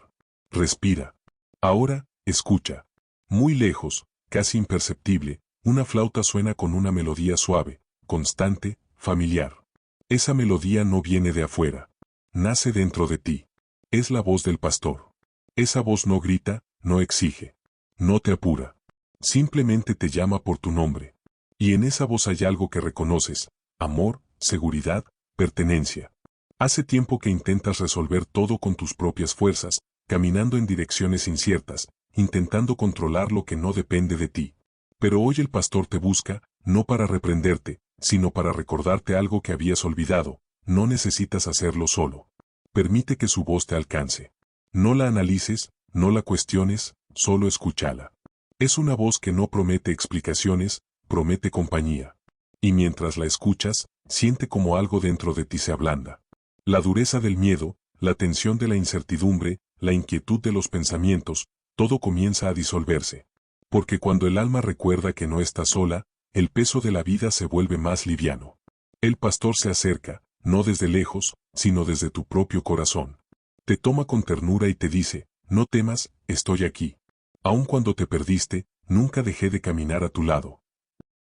Respira. Ahora, escucha. Muy lejos, casi imperceptible, una flauta suena con una melodía suave, constante, familiar. Esa melodía no viene de afuera. Nace dentro de ti. Es la voz del pastor. Esa voz no grita, no exige. No te apura. Simplemente te llama por tu nombre. Y en esa voz hay algo que reconoces: amor, seguridad, pertenencia. Hace tiempo que intentas resolver todo con tus propias fuerzas, caminando en direcciones inciertas, intentando controlar lo que no depende de ti. Pero hoy el pastor te busca, no para reprenderte, sino para recordarte algo que habías olvidado. No necesitas hacerlo solo. Permite que su voz te alcance. No la analices, no la cuestiones, solo escúchala. Es una voz que no promete explicaciones, promete compañía. Y mientras la escuchas, siente como algo dentro de ti se ablanda. La dureza del miedo, la tensión de la incertidumbre, la inquietud de los pensamientos, todo comienza a disolverse. Porque cuando el alma recuerda que no está sola, el peso de la vida se vuelve más liviano. El pastor se acerca, no desde lejos, sino desde tu propio corazón. Te toma con ternura y te dice: no temas, estoy aquí. Aun cuando te perdiste, nunca dejé de caminar a tu lado.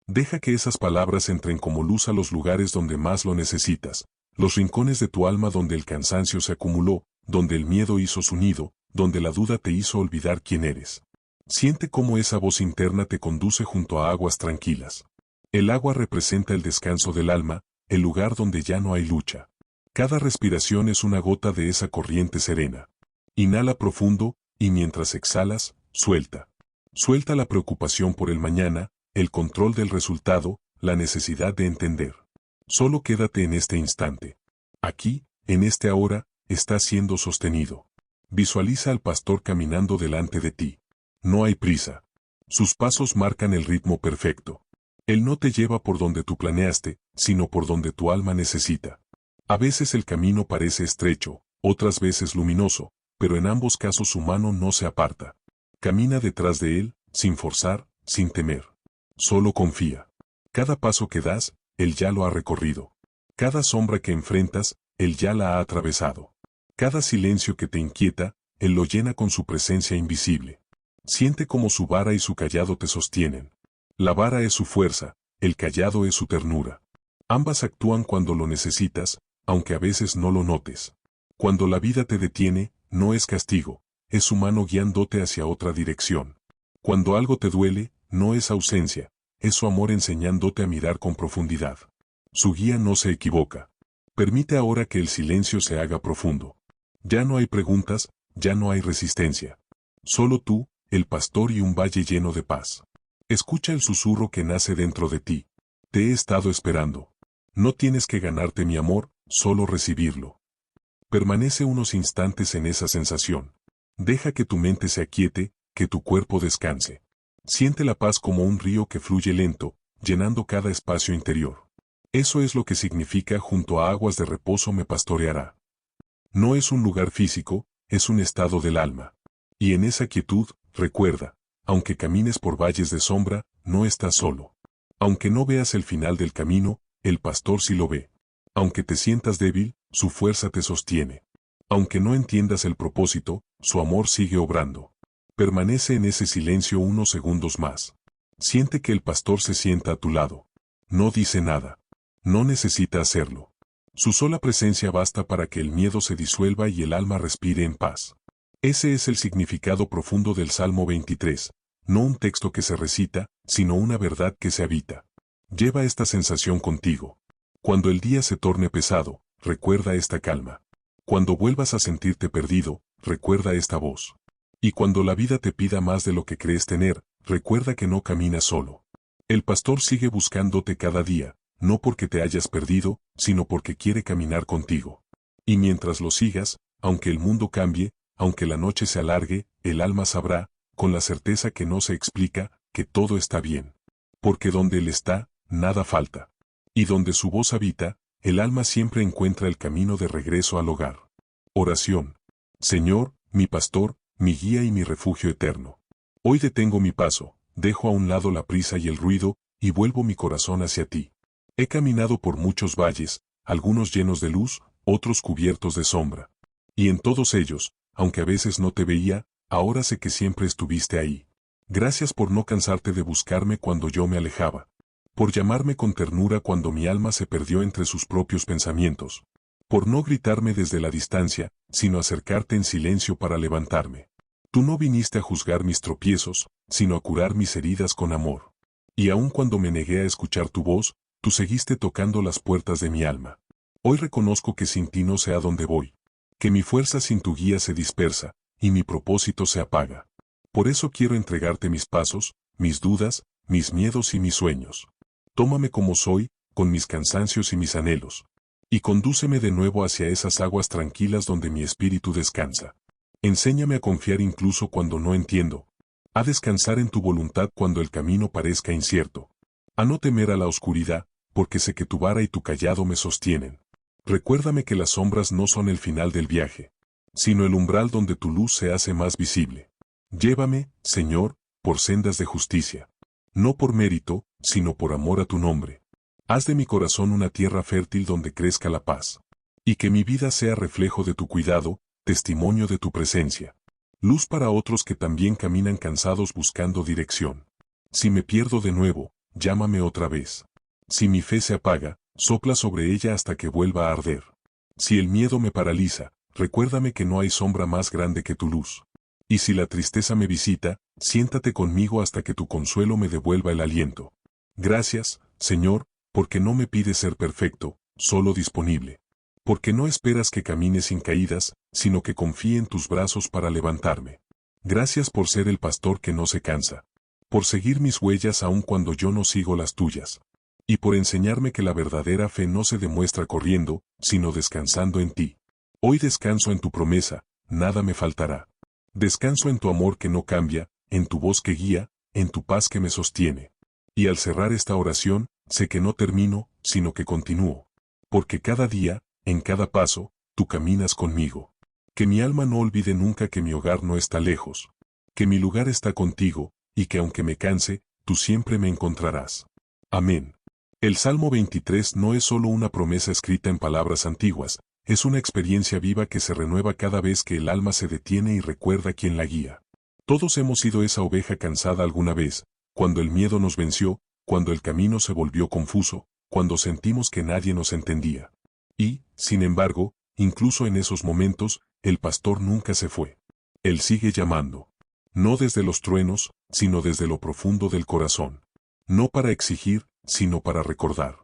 Deja que esas palabras entren como luz a los lugares donde más lo necesitas, los rincones de tu alma donde el cansancio se acumuló, donde el miedo hizo su nido, donde la duda te hizo olvidar quién eres. Siente cómo esa voz interna te conduce junto a aguas tranquilas. El agua representa el descanso del alma, el lugar donde ya no hay lucha. Cada respiración es una gota de esa corriente serena. Inhala profundo, y mientras exhalas, suelta. Suelta la preocupación por el mañana, el control del resultado, la necesidad de entender. Solo quédate en este instante. Aquí, en este ahora, estás siendo sostenido. Visualiza al pastor caminando delante de ti. No hay prisa. Sus pasos marcan el ritmo perfecto. Él no te lleva por donde tú planeaste, sino por donde tu alma necesita. A veces el camino parece estrecho, otras veces luminoso, pero en ambos casos su mano no se aparta. Camina detrás de él, sin forzar, sin temer. Solo confía. Cada paso que das, él ya lo ha recorrido. Cada sombra que enfrentas, él ya la ha atravesado. Cada silencio que te inquieta, él lo llena con su presencia invisible. Siente como su vara y su cayado te sostienen. La vara es su fuerza, el cayado es su ternura. Ambas actúan cuando lo necesitas, aunque a veces no lo notes. Cuando la vida te detiene, no es castigo, es su mano guiándote hacia otra dirección. Cuando algo te duele, no es ausencia, es su amor enseñándote a mirar con profundidad. Su guía no se equivoca. Permite ahora que el silencio se haga profundo. Ya no hay preguntas, ya no hay resistencia. Solo tú, el pastor y un valle lleno de paz. Escucha el susurro que nace dentro de ti. Te he estado esperando. No tienes que ganarte mi amor, solo recibirlo. Permanece unos instantes en esa sensación. Deja que tu mente se aquiete, que tu cuerpo descanse. Siente la paz como un río que fluye lento, llenando cada espacio interior. Eso es lo que significa junto a aguas de reposo me pastoreará. No es un lugar físico, es un estado del alma. Y en esa quietud, recuerda, aunque camines por valles de sombra, no estás solo. Aunque no veas el final del camino, el pastor sí lo ve. Aunque te sientas débil, su fuerza te sostiene. Aunque no entiendas el propósito, su amor sigue obrando. Permanece en ese silencio unos segundos más. Siente que el pastor se sienta a tu lado. No dice nada. No necesita hacerlo. Su sola presencia basta para que el miedo se disuelva y el alma respire en paz. Ese es el significado profundo del Salmo 23, no un texto que se recita, sino una verdad que se habita. Lleva esta sensación contigo. Cuando el día se torne pesado, recuerda esta calma. Cuando vuelvas a sentirte perdido, recuerda esta voz. Y cuando la vida te pida más de lo que crees tener, recuerda que no caminas solo. El pastor sigue buscándote cada día, no porque te hayas perdido, sino porque quiere caminar contigo. Y mientras lo sigas, aunque el mundo cambie, aunque la noche se alargue, el alma sabrá, con la certeza que no se explica, que todo está bien. Porque donde Él está, nada falta. Y donde su voz habita, el alma siempre encuentra el camino de regreso al hogar. Oración. Señor, mi pastor, mi guía y mi refugio eterno. Hoy detengo mi paso, dejo a un lado la prisa y el ruido, y vuelvo mi corazón hacia ti. He caminado por muchos valles, algunos llenos de luz, otros cubiertos de sombra. Y en todos ellos, aunque a veces no te veía, ahora sé que siempre estuviste ahí. Gracias por no cansarte de buscarme cuando yo me alejaba. Por llamarme con ternura cuando mi alma se perdió entre sus propios pensamientos. Por no gritarme desde la distancia, sino acercarte en silencio para levantarme. Tú no viniste a juzgar mis tropiezos, sino a curar mis heridas con amor. Y aun cuando me negué a escuchar tu voz, tú seguiste tocando las puertas de mi alma. Hoy reconozco que sin ti no sé a dónde voy. Que mi fuerza sin tu guía se dispersa, y mi propósito se apaga. Por eso quiero entregarte mis pasos, mis dudas, mis miedos y mis sueños. Tómame como soy, con mis cansancios y mis anhelos. Y condúceme de nuevo hacia esas aguas tranquilas donde mi espíritu descansa. Enséñame a confiar incluso cuando no entiendo. A descansar en tu voluntad cuando el camino parezca incierto. A no temer a la oscuridad, porque sé que tu vara y tu cayado me sostienen. Recuérdame que las sombras no son el final del viaje, sino el umbral donde tu luz se hace más visible. Llévame, Señor, por sendas de justicia. No por mérito, sino por amor a tu nombre. Haz de mi corazón una tierra fértil donde crezca la paz. Y que mi vida sea reflejo de tu cuidado, testimonio de tu presencia. Luz para otros que también caminan cansados buscando dirección. Si me pierdo de nuevo, llámame otra vez. Si mi fe se apaga, sopla sobre ella hasta que vuelva a arder. Si el miedo me paraliza, recuérdame que no hay sombra más grande que tu luz. Y si la tristeza me visita, siéntate conmigo hasta que tu consuelo me devuelva el aliento. Gracias, Señor, porque no me pides ser perfecto, solo disponible. Porque no esperas que camine sin caídas, sino que confíe en tus brazos para levantarme. Gracias por ser el pastor que no se cansa. Por seguir mis huellas aun cuando yo no sigo las tuyas. Y por enseñarme que la verdadera fe no se demuestra corriendo, sino descansando en ti. Hoy descanso en tu promesa, nada me faltará. Descanso en tu amor que no cambia, en tu voz que guía, en tu paz que me sostiene. Y al cerrar esta oración, sé que no termino, sino que continúo. Porque cada día, en cada paso, tú caminas conmigo. Que mi alma no olvide nunca que mi hogar no está lejos. Que mi lugar está contigo, y que aunque me canse, tú siempre me encontrarás. Amén. El Salmo 23 no es solo una promesa escrita en palabras antiguas, es una experiencia viva que se renueva cada vez que el alma se detiene y recuerda quién la guía. Todos hemos sido esa oveja cansada alguna vez, cuando el miedo nos venció, cuando el camino se volvió confuso, cuando sentimos que nadie nos entendía. Y, sin embargo, incluso en esos momentos, el pastor nunca se fue. Él sigue llamando. No desde los truenos, sino desde lo profundo del corazón. No para exigir, sino para recordar.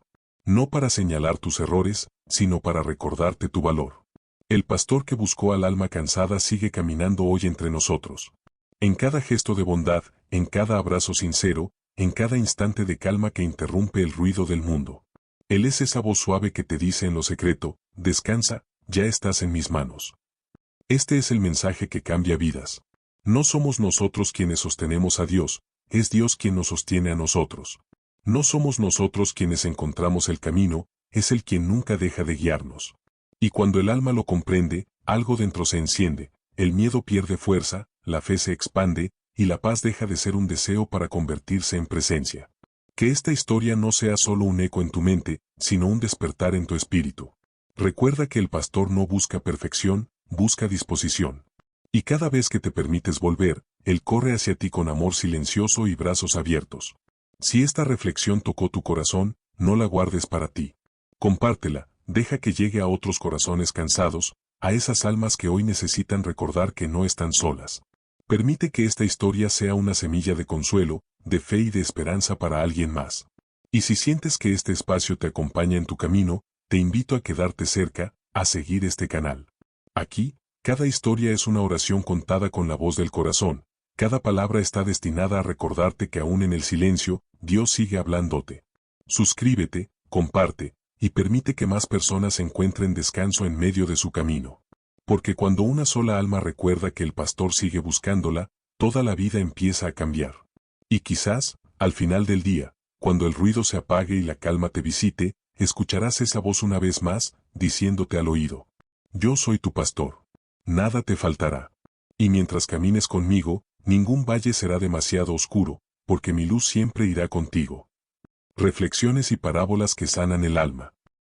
No para señalar tus errores, sino para recordarte tu valor. El pastor que buscó al alma cansada sigue caminando hoy entre nosotros. En cada gesto de bondad, en cada abrazo sincero, en cada instante de calma que interrumpe el ruido del mundo. Él es esa voz suave que te dice en lo secreto, descansa, ya estás en mis manos. Este es el mensaje que cambia vidas. No somos nosotros quienes sostenemos a Dios, es Dios quien nos sostiene a nosotros. No somos nosotros quienes encontramos el camino, es Él quien nunca deja de guiarnos. Y cuando el alma lo comprende, algo dentro se enciende, el miedo pierde fuerza, la fe se expande, y la paz deja de ser un deseo para convertirse en presencia. Que esta historia no sea solo un eco en tu mente, sino un despertar en tu espíritu. Recuerda que el pastor no busca perfección, busca disposición. Y cada vez que te permites volver, Él corre hacia ti con amor silencioso y brazos abiertos. Si esta reflexión tocó tu corazón, no la guardes para ti. Compártela, deja que llegue a otros corazones cansados, a esas almas que hoy necesitan recordar que no están solas. Permite que esta historia sea una semilla de consuelo, de fe y de esperanza para alguien más. Y si sientes que este espacio te acompaña en tu camino, te invito a quedarte cerca, a seguir este canal. Aquí, cada historia es una oración contada con la voz del corazón, cada palabra está destinada a recordarte que aún en el silencio, Dios sigue hablándote. Suscríbete, comparte, y permite que más personas encuentren descanso en medio de su camino. Porque cuando una sola alma recuerda que el pastor sigue buscándola, toda la vida empieza a cambiar. Y quizás, al final del día, cuando el ruido se apague y la calma te visite, escucharás esa voz una vez más, diciéndote al oído: yo soy tu pastor. Nada te faltará. Y mientras camines conmigo, ningún valle será demasiado oscuro, porque mi luz siempre irá contigo. Reflexiones y parábolas que sanan el alma.